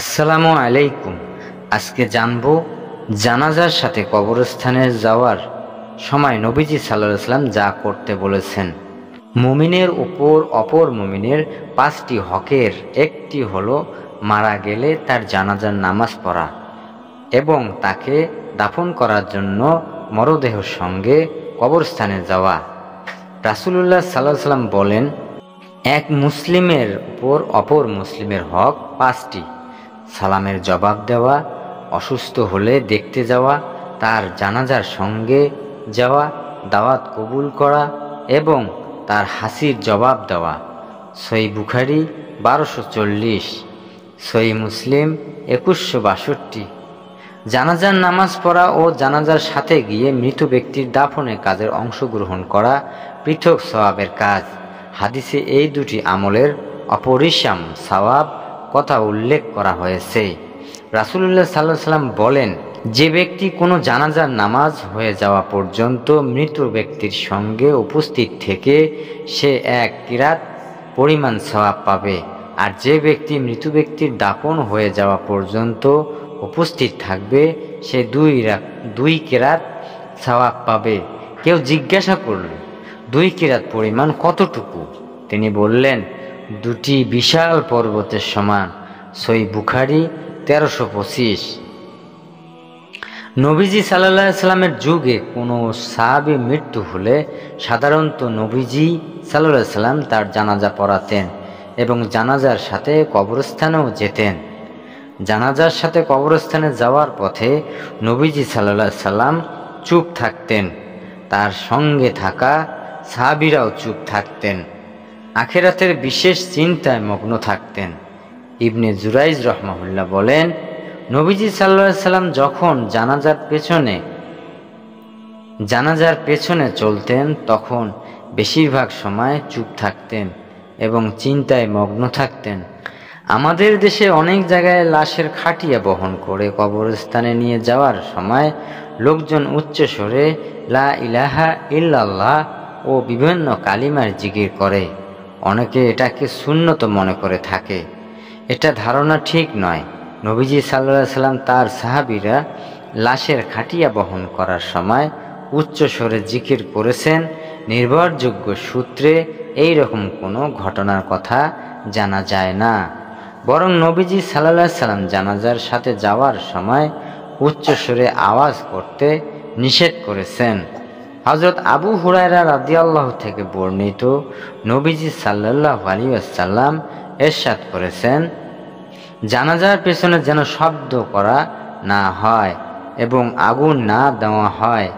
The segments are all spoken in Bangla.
আসসালামু আলাইকুম। আজকে জানবো জানাজার সাথে কবরস্থানে যাওয়ার সময় নবীজি সাল্লাল্লাহু আলাইহি ওয়াসাল্লাম যা করতে বলেছেন। মুমিনের উপর অপর মুমিনের 5টি হকের একটি হলো মারা গেলে তার জানাজার নামাজ পড়া এবং তাকে দাফন করার জন্য মরদেহের সঙ্গে কবরস্থানে যাওয়া। রাসূলুল্লাহ সাল্লাল্লাহু আলাইহি ওয়াসাল্লাম বলেন, এক মুসলিমের উপর অপর মুসলিমের হক 5টি: সালামের জবাব দেওয়া, অসুস্থ হলে দেখতে যাওয়া, তার জানাজার সঙ্গে যাওয়া, দাওয়াত কবুল করা এবং তার হাসির জবাব দেওয়া। সহিহ বুখারী 1240, সহিহ মুসলিম 2162। জানাজার নামাজ পড়া ও জানাজার সাথে গিয়ে মৃত ব্যক্তির দাফনের কাজের অংশগ্রহণ করা পৃথক সওয়াবের কাজ। হাদিসে এই দুটি আমলের অপরিসীম সওয়াব কথা উল্লেখ করা হয়েছে। রাসূলুল্লাহ সাল্লাল্লাহু আলাইহি ওয়াসাল্লাম বলেন, যে ব্যক্তি কোনো জানাজার নামাজ হয়ে যাওয়া পর্যন্ত মৃত ব্যক্তির সঙ্গে উপস্থিত থেকে সে 1 কিরাত পরিমাণ সওয়াব পাবে, আর যে ব্যক্তি মৃত ব্যক্তির দাফন হয়ে যাওয়া পর্যন্ত উপস্থিত থাকবে সে 2 কিরাত সওয়াব পাবে। কেউ জিজ্ঞাসা করল, 2 কিরাত পরিমাণ কতটুকু? তিনি বললেন, 2টি বিশাল পর্বতের সমান। সহিহ বুখারী 1325। নবীজি সাল্লাল্লাহু আলাইহি ওয়াসাল্লামের যুগে কোনো সাহাবী মৃত্যু হলে সাধারণত নবীজি সাল্লাল্লাহু আলাইহি ওয়াসাল্লাম তার জানাজা পড়াতেন এবং জানাজার সাথে কবরস্থানেও যেতেন। জানাজার সাথে কবরস্থানে যাওয়ার পথে নবীজি সাল্লাল্লাহু আলাইহি ওয়াসাল্লাম চুপ থাকতেন, তার সঙ্গে থাকা সাহাবীরাও চুপ থাকতেন, আখিরাতের বিশেষ চিন্তায় মগ্ন থাকতেন। ইবনে জুরাইজ রাহমাহুল্লাহ বলেন, নবীজি সাল্লাল্লাহু আলাইহি ওয়াসাল্লাম যখন জানাজার পেছনে চলতেন তখন বেশিরভাগ সময় চুপ থাকতেন এবং চিন্তায় মগ্ন থাকতেন। আমাদের দেশে অনেক জায়গায় লাশের খাটিয়া বহন করে কবরস্থানে নিয়ে যাওয়ার সময় লোকজন উচ্চ স্বরে লা ইলাহা ইল্লাল্লাহ ও বিভিন্ন কালিমার জিকির করে। অনেকে এটাকে সুন্নত মনে করে থাকে। এটা ধারণা ঠিক নয়। নবীজি সাল্লাল্লাহু আলাইহি ওয়াসাল্লাম তার সাহাবীরা লাশের খাটিয়া বহন করার সময় উচ্চ স্বরে জিকির করেছেন। নির্ভরযোগ্য সূত্রে এই রকম কোনো ঘটনার কথা জানা যায় না। বরং নবীজি সাল্লাল্লাহু আলাইহি ওয়াসাল্লাম জানাজার সাথে যাওয়ার সময় উচ্চ স্বরে আওয়াজ করতে নিষেধ করেছেন। হযরত আবু হুরায়রা রাদিয়াল্লাহু থেকে বর্ণিত, নবীজি সাল্লাল্লাহু আলাইহি ওয়াসাল্লাম ইরশাদ করেছেন, জানাজার পেছনে যেন শব্দ করা না হয় এবং আগুন না দেওয়া হয়।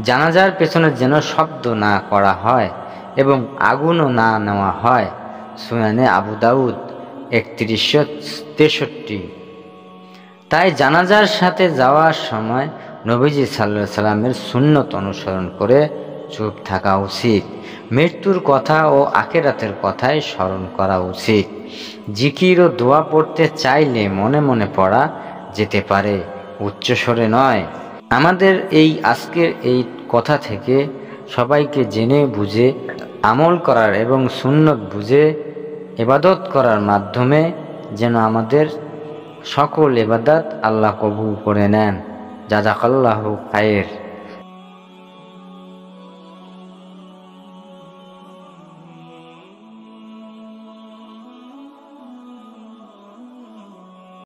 জানাজার পেছনে যেন শব্দ না করা হয় এবং আগুনও না নেওয়া হয়। সুনানে আবু দাউদ 3163। তাই জানাজার সাথে যাওয়ার সময় নবীজি সাল্লাল্লাহু আলাইহি ওয়াসাল্লামের সুন্নত অনুসরণ করে চুপ থাকা উচিত। মৃত্যুর কথা ও আখিরাতের কথাই স্মরণ করা উচিত। জিকির ও দোয়া পড়তে চাইলে মনে মনে পড়া যেতে পারে, উচ্চস্বরে নয়। আমাদের এই আজকের এই কথা থেকে সবাইকে জেনে বুঝে আমল করার এবং সুন্নত বুঝে ইবাদত করার মাধ্যমে যেন আমাদের সকল ইবাদত আল্লাহ কবুল করে নেন। জাযাকাল্লাহু খায়র।